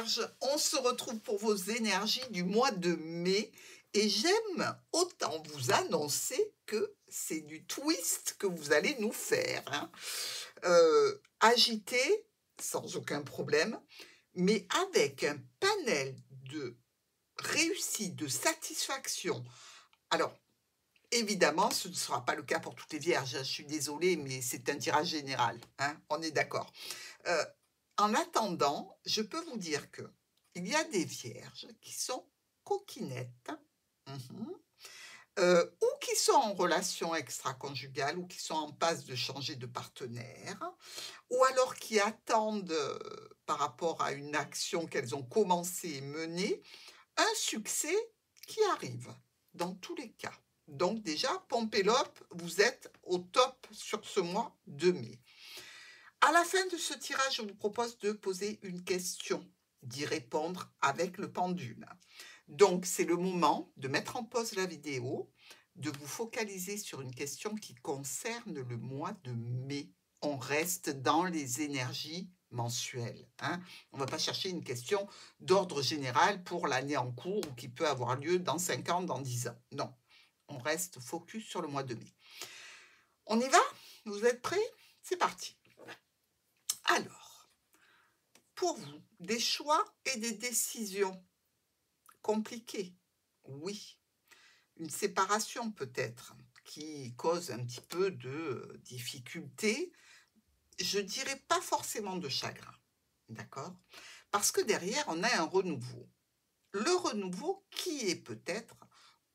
Vierges, on se retrouve pour vos énergies du mois de mai et j'aime autant vous annoncer que c'est du twist que vous allez nous faire, hein. Agité, sans aucun problème, mais avec un panel de réussite, de satisfaction. Alors, évidemment, ce ne sera pas le cas pour toutes les vierges, hein, je suis désolée, mais c'est un tirage général, hein, on est d'accord. Euh, En attendant, je peux vous dire que il y a des vierges qui sont coquinettes, mhm, ou qui sont en relation extra-conjugale, ou qui sont en passe de changer de partenaire, ou alors qui attendent, par rapport à une action qu'elles ont commencé et menée, un succès qui arrive, dans tous les cas. Donc déjà, Pompélope, vous êtes au top sur ce mois de mai. À la fin de ce tirage, je vous propose de poser une question, d'y répondre avec le pendule. Donc, c'est le moment de mettre en pause la vidéo, de vous focaliser sur une question qui concerne le mois de mai. On reste dans les énergies mensuelles, hein. On ne va pas chercher une question d'ordre général pour l'année en cours ou qui peut avoir lieu dans 5 ans, dans 10 ans. Non, on reste focus sur le mois de mai. On y va? Vous êtes prêts? C'est parti. Alors, pour vous, des choix et des décisions compliquées, oui. Une séparation peut-être qui cause un petit peu de difficulté, je dirais pas forcément de chagrin, d'accord? Parce que derrière, on a un renouveau. Le renouveau qui est peut-être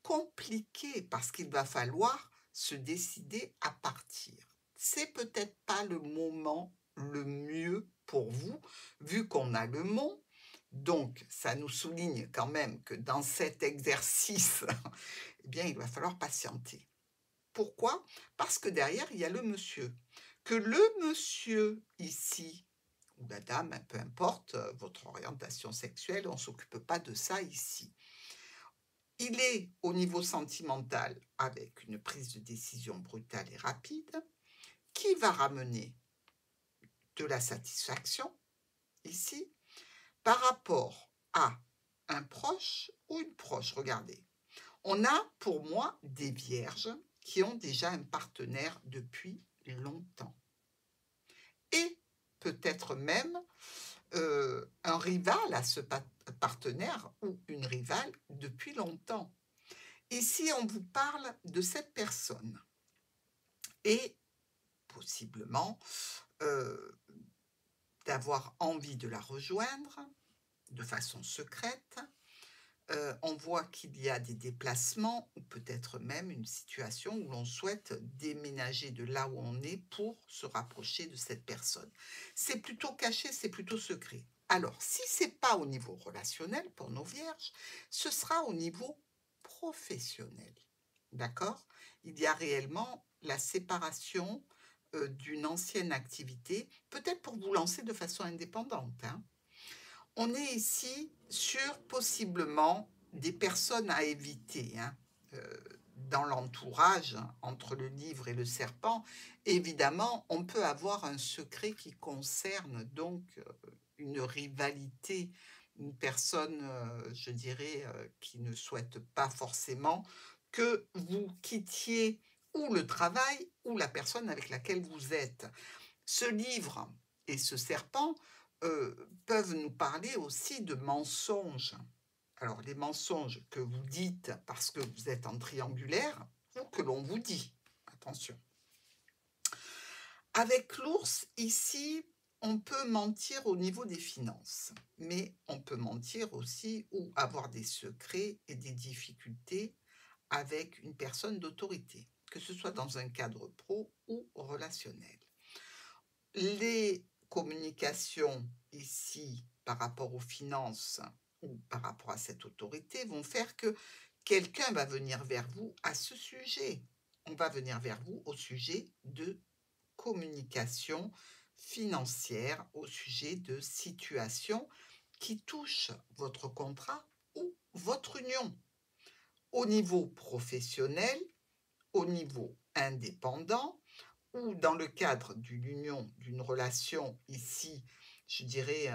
compliqué parce qu'il va falloir se décider à partir. C'est peut-être pas le moment le mieux pour vous, vu qu'on a le mont. Donc, ça nous souligne quand même que dans cet exercice, eh bien, il va falloir patienter. Pourquoi? Parce que derrière, il y a le monsieur. Que le monsieur ici, ou la dame, peu importe votre orientation sexuelle, on ne s'occupe pas de ça ici. Il est au niveau sentimental avec une prise de décision brutale et rapide qui va ramener de la satisfaction ici par rapport à un proche ou une proche. Regardez, on a pour moi des vierges qui ont déjà un partenaire depuis longtemps et peut-être même un rival à ce partenaire ou une rivale depuis longtemps. Ici, on vous parle de cette personne et possiblement d'avoir envie de la rejoindre de façon secrète. On voit qu'il y a des déplacements ou peut-être même une situation où l'on souhaite déménager de là où on est pour se rapprocher de cette personne. C'est plutôt caché, c'est plutôt secret. Alors, si ce n'est pas au niveau relationnel pour nos vierges, ce sera au niveau professionnel. D'accord? Il y a réellement la séparation d'une ancienne activité, peut-être pour vous lancer de façon indépendante, hein. On est ici sur possiblement des personnes à éviter, hein. Dans l'entourage, entre le livre et le serpent, évidemment, on peut avoir un secret qui concerne donc une rivalité, une personne, je dirais, qui ne souhaite pas forcément que vous quittiez ou le travail ou la personne avec laquelle vous êtes. Ce livre et ce serpent peuvent nous parler aussi de mensonges. Alors, les mensonges que vous dites parce que vous êtes en triangulaire ou que l'on vous dit. Attention. Avec l'ours, ici, on peut mentir au niveau des finances, mais on peut mentir aussi ou avoir des secrets et des difficultés avec une personne d'autorité, que ce soit dans un cadre pro ou relationnel. Les communications ici par rapport aux finances ou par rapport à cette autorité vont faire que quelqu'un va venir vers vous à ce sujet. On va venir vers vous au sujet de communication financière, au sujet de situations qui touchent votre contrat ou votre union. Au niveau professionnel, au niveau indépendant, ou dans le cadre d'une union, d'une relation ici, je dirais,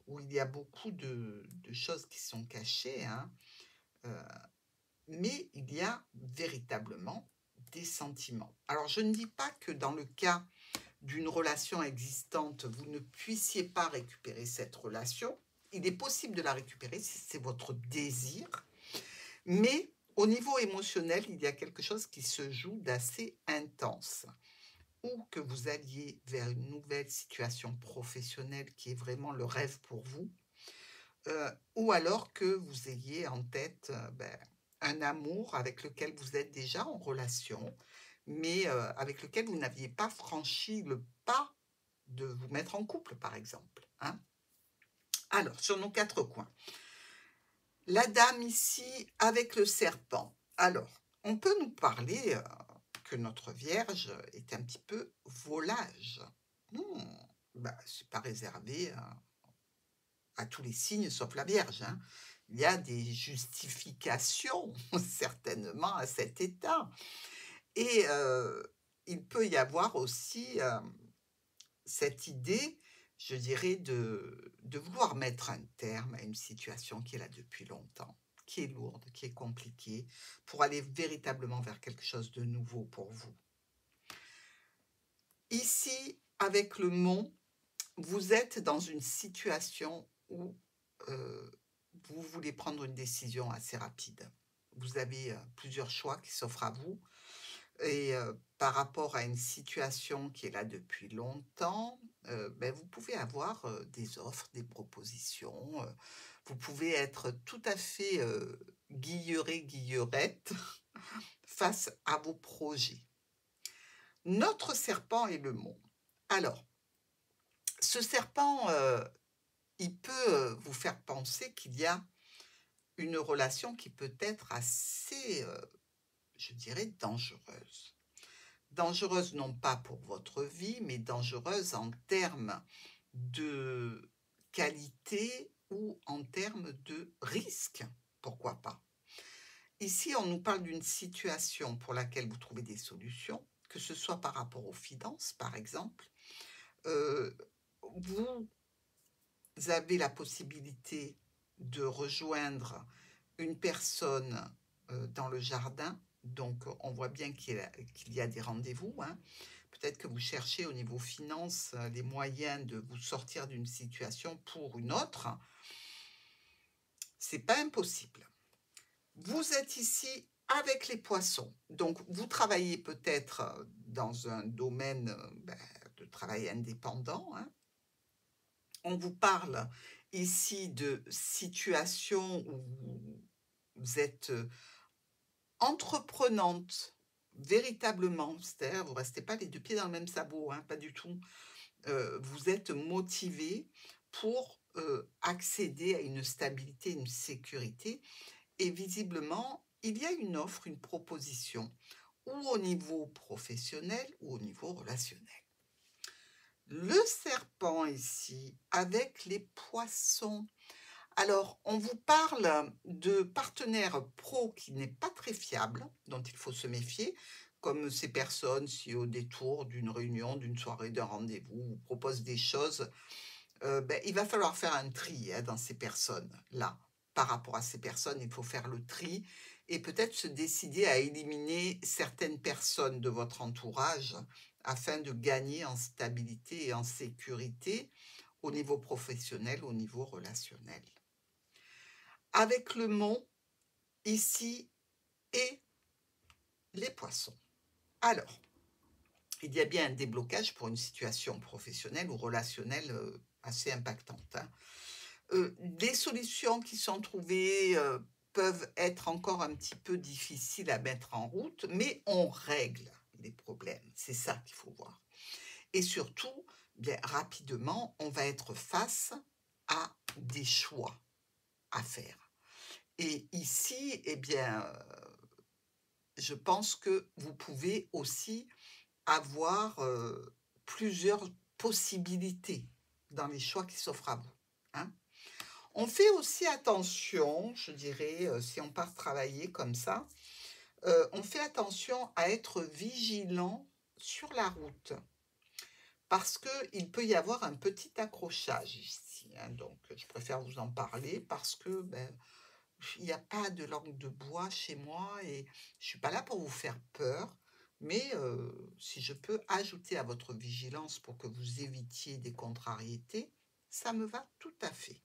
où il y a beaucoup de choses qui sont cachées, hein, euh, mais il y a véritablement des sentiments. Alors, je ne dis pas que dans le cas d'une relation existante, vous ne puissiez pas récupérer cette relation. Il est possible de la récupérer si c'est votre désir, mais au niveau émotionnel, il y a quelque chose qui se joue d'assez intense. Ou que vous alliez vers une nouvelle situation professionnelle qui est vraiment le rêve pour vous, ou alors que vous ayez en tête un amour avec lequel vous êtes déjà en relation, mais avec lequel vous n'aviez pas franchi le pas de vous mettre en couple, par exemple, hein. Alors, sur nos 4 coins, la dame ici avec le serpent. Alors, on peut nous parler que notre Vierge est un petit peu volage. C'est pas réservé à tous les signes sauf la Vierge, hein. Il y a des justifications certainement à cet état. Et il peut y avoir aussi cette idée, je dirais, de vouloir mettre un terme à une situation qui est là depuis longtemps, qui est lourde, qui est compliquée, pour aller véritablement vers quelque chose de nouveau pour vous. Ici, avec le mont, vous êtes dans une situation où vous voulez prendre une décision assez rapide. Vous avez plusieurs choix qui s'offrent à vous. Et par rapport à une situation qui est là depuis longtemps, vous pouvez avoir des offres, des propositions. Vous pouvez être tout à fait guilleré, guillerette face à vos projets. Notre serpent est le mont. Alors, ce serpent, il peut vous faire penser qu'il y a une relation qui peut être assez, je dirais, dangereuse. Dangereuse non pas pour votre vie, mais dangereuse en termes de qualité ou en termes de risque. Pourquoi pas? Ici, on nous parle d'une situation pour laquelle vous trouvez des solutions, que ce soit par rapport aux finances, par exemple. Vous avez la possibilité de rejoindre une personne dans le jardin. Donc, on voit bien qu'il y a des rendez-vous, hein. Peut-être que vous cherchez au niveau finance les moyens de vous sortir d'une situation pour une autre. C'est pas impossible. Vous êtes ici avec les poissons. Donc, vous travaillez peut-être dans un domaine de travail indépendant, hein. On vous parle ici de situations où vous êtes entreprenante, véritablement, c'est-à-dire vous ne restez pas les 2 pieds dans le même sabot, hein, pas du tout. Vous êtes motivé pour accéder à une stabilité, une sécurité. Et visiblement, il y a une offre, une proposition, ou au niveau professionnel ou au niveau relationnel. Le serpent ici, avec les poissons. Alors, on vous parle de partenaires pro qui n'est pas très fiable, dont il faut se méfier, comme ces personnes, si au détour d'une réunion, d'une soirée, d'un rendez-vous, vous proposent des choses, il va falloir faire un tri dans ces personnes-là. Par rapport à ces personnes, il faut faire le tri et peut-être se décider à éliminer certaines personnes de votre entourage afin de gagner en stabilité et en sécurité au niveau professionnel, au niveau relationnel. Avec le mont, ici, et les poissons. Alors, il y a bien un déblocage pour une situation professionnelle ou relationnelle assez impactante, hein. Les solutions qui sont trouvées peuvent être encore un petit peu difficiles à mettre en route, mais on règle les problèmes. C'est ça qu'il faut voir. Et surtout, bien rapidement, on va être face à des choix à faire. Et ici, je pense que vous pouvez aussi avoir plusieurs possibilités dans les choix qui s'offrent à vous, hein. On fait aussi attention, je dirais, si on part travailler comme ça, on fait attention à être vigilant sur la route. parce qu'il peut y avoir un petit accrochage ici, hein. Donc, je préfère vous en parler parce que ben, il n'y a pas de langue de bois chez moi et je suis pas là pour vous faire peur, mais si je peux ajouter à votre vigilance pour que vous évitiez des contrariétés, ça me va tout à fait.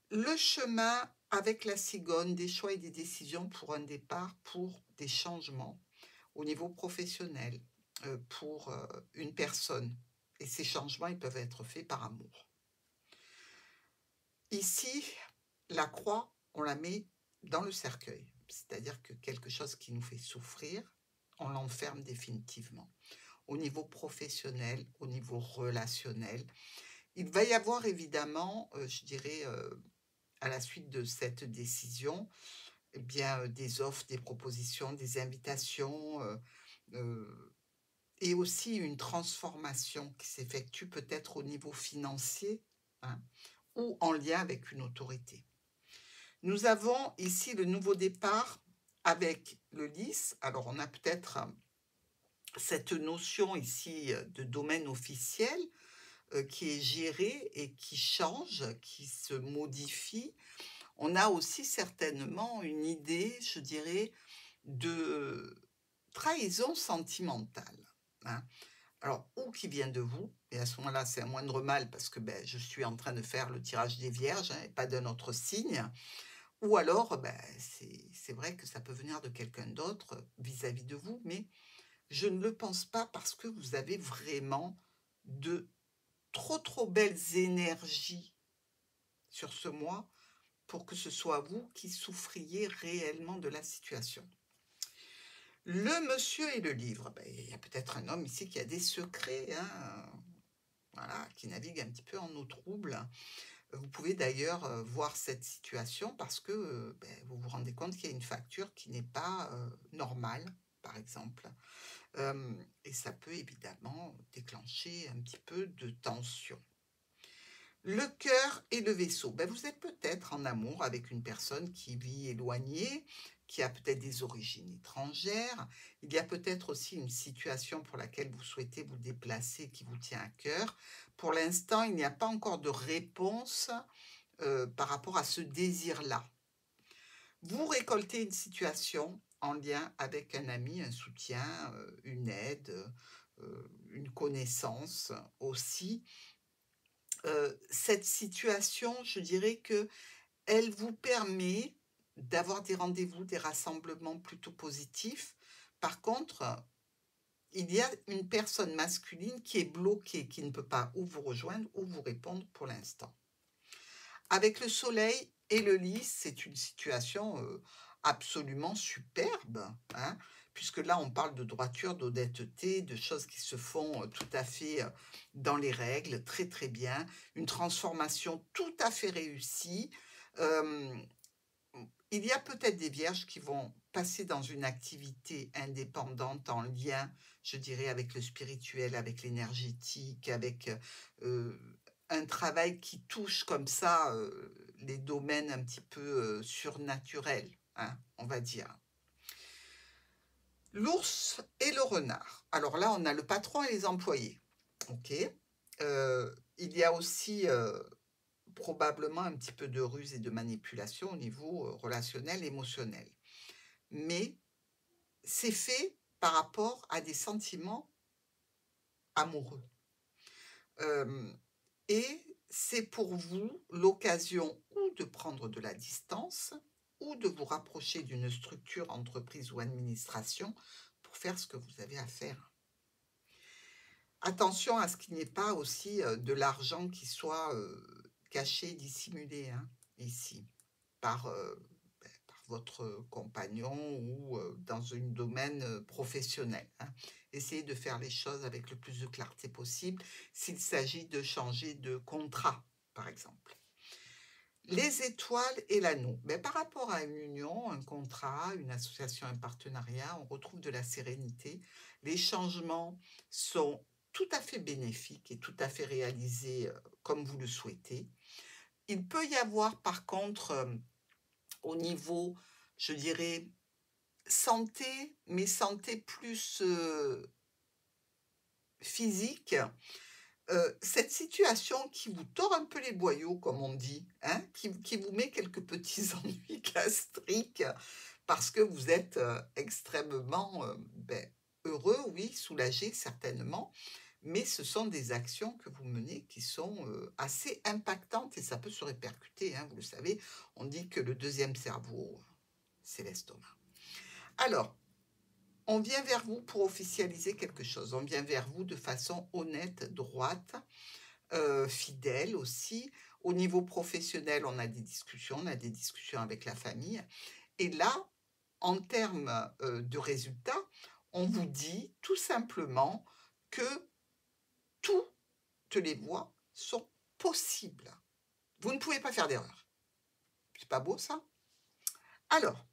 Le chemin avec la cigogne, des choix et des décisions pour un départ, pour des changements au niveau professionnel, pour une personne. Et ces changements, ils peuvent être faits par amour. Ici, la croix, on la met dans le cercueil. C'est-à-dire que quelque chose qui nous fait souffrir, on l'enferme définitivement. Au niveau professionnel, au niveau relationnel, il va y avoir évidemment, je dirais, à la suite de cette décision, eh bien, des offres, des propositions, des invitations, et aussi une transformation qui s'effectue peut-être au niveau financier, hein, ou en lien avec une autorité. Nous avons ici le nouveau départ avec le lys. Alors, on a peut-être cette notion ici de domaine officiel qui est géré et qui change, qui se modifie. On a aussi certainement une idée, je dirais, de trahison sentimentale, hein. Alors, ou qui vient de vous, et à ce moment-là, c'est un moindre mal parce que ben, je suis en train de faire le tirage des vierges, hein, et pas d'un autre signe. Ou alors, ben, c'est vrai que ça peut venir de quelqu'un d'autre vis-à-vis de vous, mais je ne le pense pas parce que vous avez vraiment de trop belles énergies sur ce mois pour que ce soit vous qui souffriez réellement de la situation. Le monsieur et le livre, ben, il y a peut-être un homme ici qui a des secrets, hein, voilà, qui navigue un petit peu en eau trouble. Vous pouvez d'ailleurs voir cette situation parce que ben, vous vous rendez compte qu'il y a une facture qui n'est pas normale, par exemple. Et ça peut évidemment déclencher un petit peu de tension. Le cœur et le vaisseau. Ben, vous êtes peut-être en amour avec une personne qui vit éloignée, qui a peut-être des origines étrangères. Il y a peut-être aussi une situation pour laquelle vous souhaitez vous déplacer qui vous tient à cœur. Pour l'instant, il n'y a pas encore de réponse par rapport à ce désir-là. Vous récoltez une situation en lien avec un ami, un soutien, une aide, une connaissance aussi. Cette situation, je dirais que elle vous permet d'avoir des rendez-vous, des rassemblements plutôt positifs. Par contre, il y a une personne masculine qui est bloquée, qui ne peut pas ou vous rejoindre ou vous répondre pour l'instant. Avec le soleil et le lys, c'est une situation absolument superbe, hein, puisque là, on parle de droiture, d'honnêteté, de choses qui se font tout à fait dans les règles, très très bien, une transformation tout à fait réussie. Euh, il y a peut-être des vierges qui vont passer dans une activité indépendante en lien, je dirais, avec le spirituel, avec l'énergétique, avec un travail qui touche comme ça les domaines un petit peu surnaturels, hein, on va dire. L'ours et le renard. Alors là, on a le patron et les employés. OK. Il y a aussi probablement un petit peu de ruse et de manipulation au niveau relationnel, émotionnel. Mais c'est fait par rapport à des sentiments amoureux. Et c'est pour vous l'occasion ou de prendre de la distance ou de vous rapprocher d'une structure, entreprise ou administration pour faire ce que vous avez à faire. Attention à ce qu'il n'y ait pas aussi de l'argent qui soit caché, dissimulé, hein, ici, par votre compagnon ou dans un domaine professionnel, hein. Essayez de faire les choses avec le plus de clarté possible s'il s'agit de changer de contrat, par exemple. Les étoiles et l'anneau. Par rapport à une union, un contrat, une association, un partenariat, on retrouve de la sérénité. Les changements sont tout à fait bénéfiques et tout à fait réalisés comme vous le souhaitez. Il peut y avoir par contre au niveau, je dirais, santé, mais santé plus physique, cette situation qui vous tord un peu les boyaux, comme on dit, hein, qui vous met quelques petits ennuis gastriques parce que vous êtes extrêmement heureux, oui, soulagé certainement, mais ce sont des actions que vous menez qui sont assez impactantes et ça peut se répercuter, hein, vous le savez, on dit que le deuxième cerveau, c'est l'estomac. Alors, on vient vers vous pour officialiser quelque chose, on vient vers vous de façon honnête, droite, fidèle aussi. Au niveau professionnel, on a des discussions avec la famille. Et là, en termes de résultats, on vous dit tout simplement que toutes les voies sont possibles. Vous ne pouvez pas faire d'erreur. C'est pas beau ça? Alors,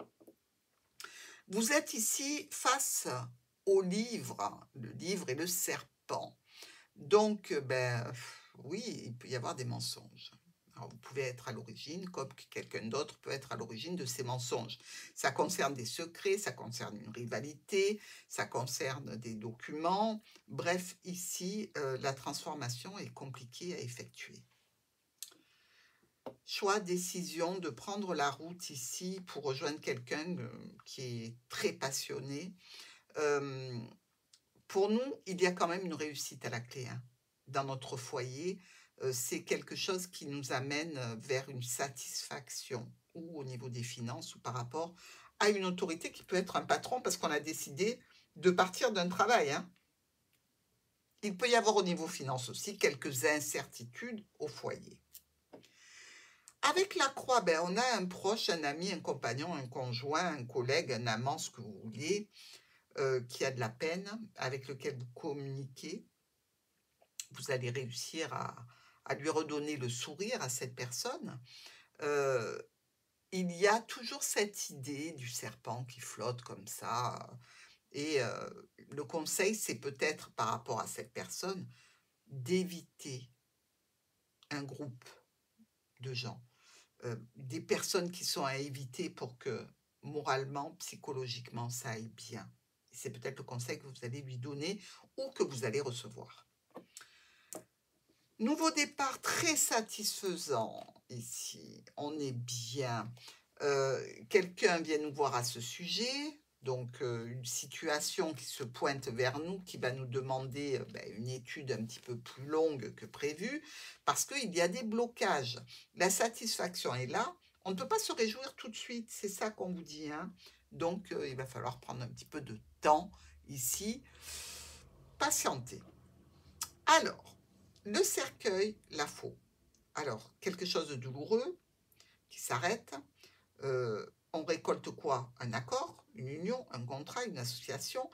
vous êtes ici face au livre, le livre et le serpent. Donc, oui, il peut y avoir des mensonges. Alors, vous pouvez être à l'origine, comme quelqu'un d'autre peut être à l'origine de ces mensonges. Ça concerne des secrets, ça concerne une rivalité, ça concerne des documents. Bref, ici, la transformation est compliquée à effectuer. Choix, décision de prendre la route ici pour rejoindre quelqu'un qui est très passionné. Pour nous, il y a quand même une réussite à la clé, hein. Dans notre foyer, c'est quelque chose qui nous amène vers une satisfaction, ou au niveau des finances, ou par rapport à une autorité qui peut être un patron, parce qu'on a décidé de partir d'un travail, hein. Il peut y avoir au niveau finance aussi quelques incertitudes au foyer. Avec la croix, on a un proche, un ami, un compagnon, un conjoint, un collègue, un amant, ce que vous voulez, qui a de la peine, avec lequel vous communiquez. Vous allez réussir à lui redonner le sourire à cette personne. Il y a toujours cette idée du serpent qui flotte comme ça. Et le conseil, c'est peut-être par rapport à cette personne d'éviter un groupe de gens, des personnes qui sont à éviter pour que moralement, psychologiquement, ça aille bien. C'est peut-être le conseil que vous allez lui donner ou que vous allez recevoir. Nouveau départ très satisfaisant ici, on est bien. Quelqu'un vient nous voir à ce sujet, donc une situation qui se pointe vers nous, qui va nous demander une étude un petit peu plus longue que prévu, parce qu'il y a des blocages. La satisfaction est là, on ne peut pas se réjouir tout de suite, c'est ça qu'on vous dit, hein. Donc il va falloir prendre un petit peu de temps ici, patienter. Alors, le cercueil, la faux. Alors, quelque chose de douloureux qui s'arrête. On récolte quoi? Un accord, une union, un contrat, une association.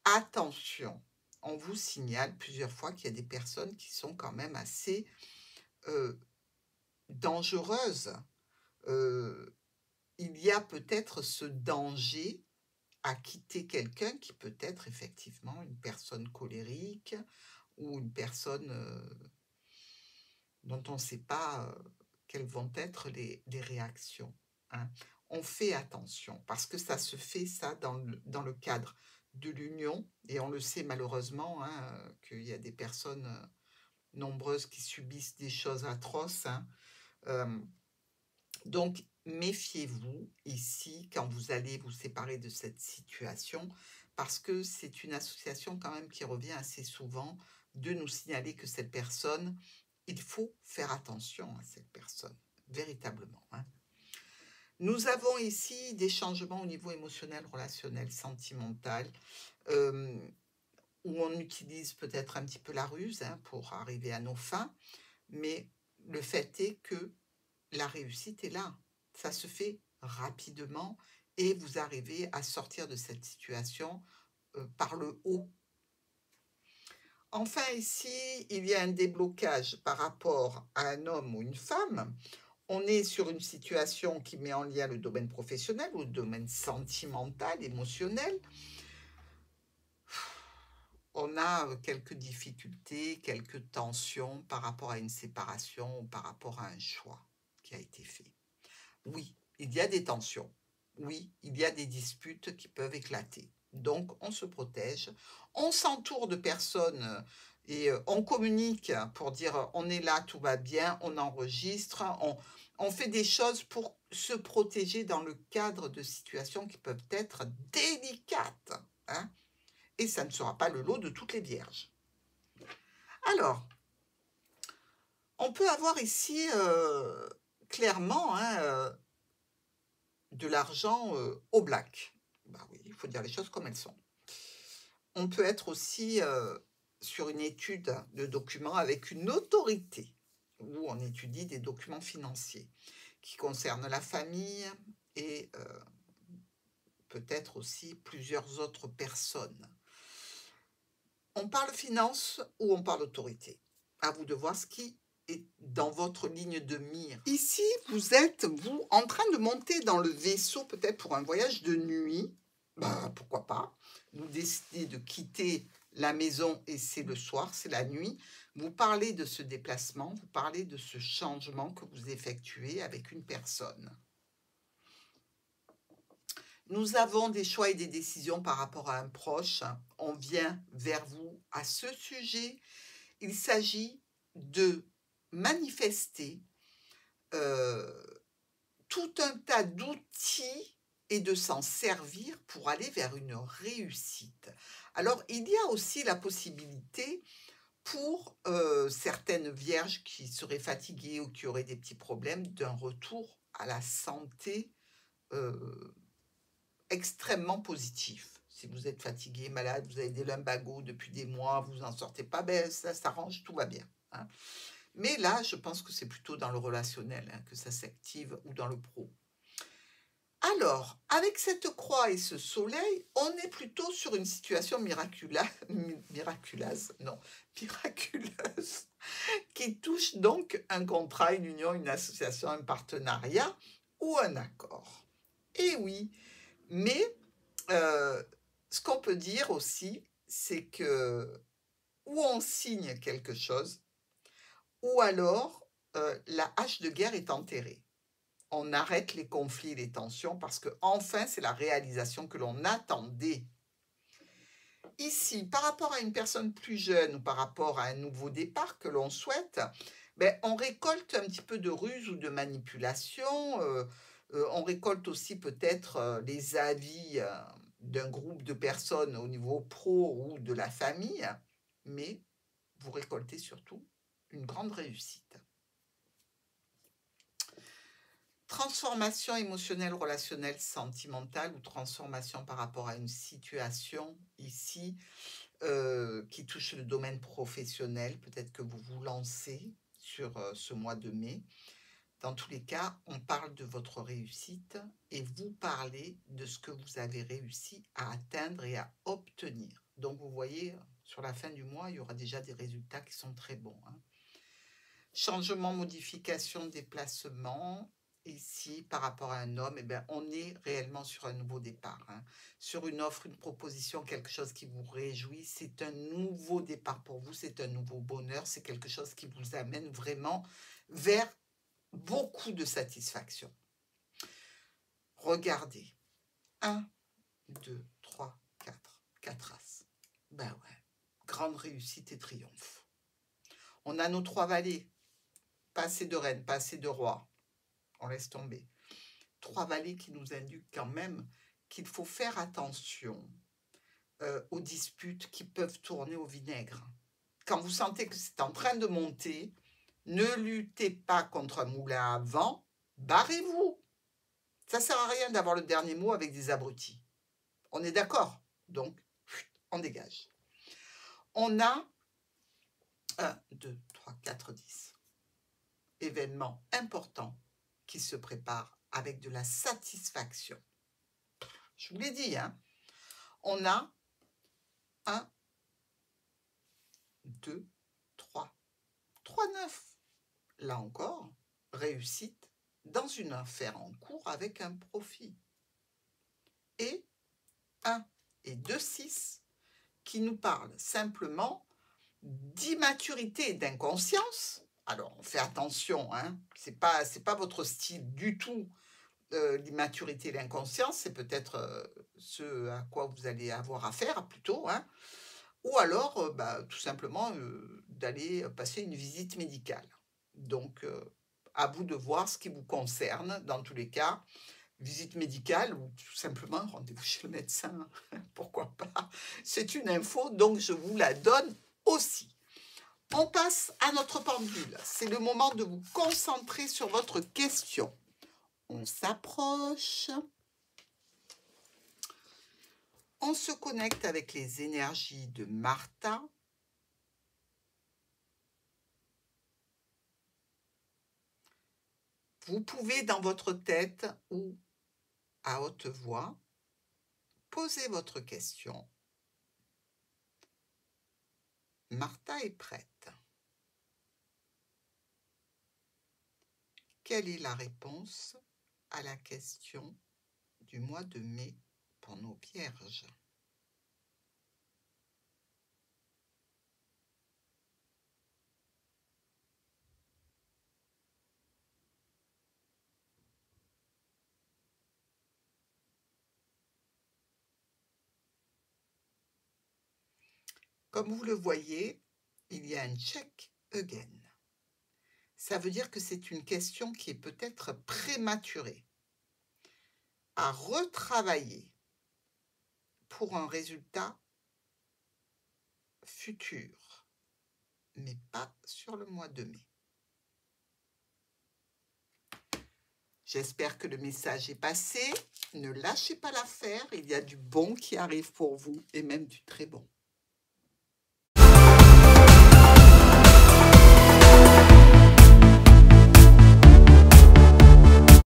Attention, on vous signale plusieurs fois qu'il y a des personnes qui sont quand même assez dangereuses. Il y a peut-être ce danger à quitter quelqu'un qui peut être effectivement une personne colérique ou une personne dont on ne sait pas quelles vont être les réactions, hein. On fait attention parce que ça se fait ça dans le cadre de l'union et on le sait malheureusement, hein, qu'il y a des personnes nombreuses qui subissent des choses atroces, hein. Donc méfiez-vous ici quand vous allez vous séparer de cette situation parce que c'est une association quand même qui revient assez souvent de nous signaler que cette personne, il faut faire attention à cette personne, véritablement, hein. Nous avons ici des changements au niveau émotionnel, relationnel, sentimental, où on utilise peut-être un petit peu la ruse, hein, pour arriver à nos fins, mais le fait est que la réussite est là. Ça se fait rapidement et vous arrivez à sortir de cette situation par le haut. Enfin, ici, il y a un déblocage par rapport à un homme ou une femme. On est sur une situation qui met en lien le domaine professionnel ou le domaine sentimental, émotionnel. On a quelques difficultés, quelques tensions par rapport à une séparation ou par rapport à un choix qui a été fait. Oui, il y a des tensions. Oui, il y a des disputes qui peuvent éclater. Donc, on se protège, on s'entoure de personnes et on communique pour dire on est là, tout va bien, on enregistre, on fait des choses pour se protéger dans le cadre de situations qui peuvent être délicates, hein, et ça ne sera pas le lot de toutes les vierges. Alors, on peut avoir ici clairement hein, de l'argent au black. Bah oui, il faut dire les choses comme elles sont. On peut être aussi sur une étude de documents avec une autorité, où on étudie des documents financiers qui concernent la famille et peut-être aussi plusieurs autres personnes. On parle finance ou on parle autorité. À vous de voir ce qui est dans votre ligne de mire. Ici, vous êtes, vous, en train de monter dans le vaisseau peut-être pour un voyage de nuit. Ben, pourquoi pas. Vous décidez de quitter la maison et c'est le soir, c'est la nuit. Vous parlez de ce déplacement, vous parlez de ce changement que vous effectuez avec une personne. Nous avons des choix et des décisions par rapport à un proche. On vient vers vous à ce sujet. Il s'agit de manifester tout un tas d'outils et de s'en servir pour aller vers une réussite. Alors, il y a aussi la possibilité pour certaines vierges qui seraient fatiguées ou qui auraient des petits problèmes d'un retour à la santé extrêmement positif. Si vous êtes fatigué, malade, vous avez des lumbagos depuis des mois, vous n'en sortez pas, ben ça s'arrange, tout va bien. Hein. Mais là, je pense que c'est plutôt dans le relationnel hein, que ça s'active ou dans le pro. Alors, avec cette croix et ce soleil, on est plutôt sur une situation miraculeuse, qui touche donc un contrat, une union, une association, un partenariat ou un accord. Et oui, mais ce qu'on peut dire aussi, c'est que ou on signe quelque chose, ou alors la hache de guerre est enterrée. On arrête les conflits et les tensions parce que enfin c'est la réalisation que l'on attendait. Ici, par rapport à une personne plus jeune ou par rapport à un nouveau départ que l'on souhaite, ben, on récolte un petit peu de ruse ou de manipulation. On récolte aussi peut-être les avis d'un groupe de personnes au niveau pro ou de la famille, mais vous récoltez surtout une grande réussite. Transformation émotionnelle, relationnelle, sentimentale ou transformation par rapport à une situation ici qui touche le domaine professionnel. Peut-être que vous vous lancez sur ce mois de mai. Dans tous les cas, on parle de votre réussite et vous parlez de ce que vous avez réussi à atteindre et à obtenir. Donc, vous voyez, sur la fin du mois, il y aura déjà des résultats qui sont très bons. Hein. Changement, modification, déplacement. Ici, par rapport à un homme, eh bien, on est réellement sur un nouveau départ. Hein. Sur une offre, une proposition, quelque chose qui vous réjouit, c'est un nouveau départ pour vous, c'est un nouveau bonheur, c'est quelque chose qui vous amène vraiment vers beaucoup de satisfaction. Regardez. 1, 2, 3, 4. 4 as. Ben ouais. Grande réussite et triomphe. On a nos 3 valets. Pas assez de reines, pas assez de rois. On laisse tomber. 3 valets qui nous indiquent quand même qu'il faut faire attention aux disputes qui peuvent tourner au vinaigre. Quand vous sentez que c'est en train de monter, ne luttez pas contre un moulin à vent, barrez-vous. Ça ne sert à rien d'avoir le dernier mot avec des abrutis. On est d'accord? Donc, on dégage. On a 1, 2, 3, 4, 10 événements importants qui se préparent avec de la satisfaction. Je vous l'ai dit, hein? On a 1, 2, 3, 3, 9. Là encore, réussite dans une affaire en cours avec un profit. Et 1 et 2, 6 qui nous parlent simplement d'immaturité et d'inconscience. Alors, on fait attention, hein, c'est pas votre style du tout l'immaturité et l'inconscience, c'est peut-être ce à quoi vous allez avoir affaire plutôt, hein. Ou alors, tout simplement, d'aller passer une visite médicale. Donc, à vous de voir ce qui vous concerne. Dans tous les cas, visite médicale ou tout simplement rendez-vous chez le médecin, pourquoi pas. C'est une info, donc je vous la donne aussi. On passe à notre pendule. C'est le moment de vous concentrer sur votre question. On s'approche. On se connecte avec les énergies de Martha. Vous pouvez dans votre tête ou à haute voix poser votre question. Martha est prête. Quelle est la réponse à la question du mois de mai pour nos vierges? Comme vous le voyez, il y a un check again. Ça veut dire que c'est une question qui est peut-être prématurée, à retravailler pour un résultat futur, mais pas sur le mois de mai. J'espère que le message est passé. Ne lâchez pas l'affaire, il y a du bon qui arrive pour vous et même du très bon.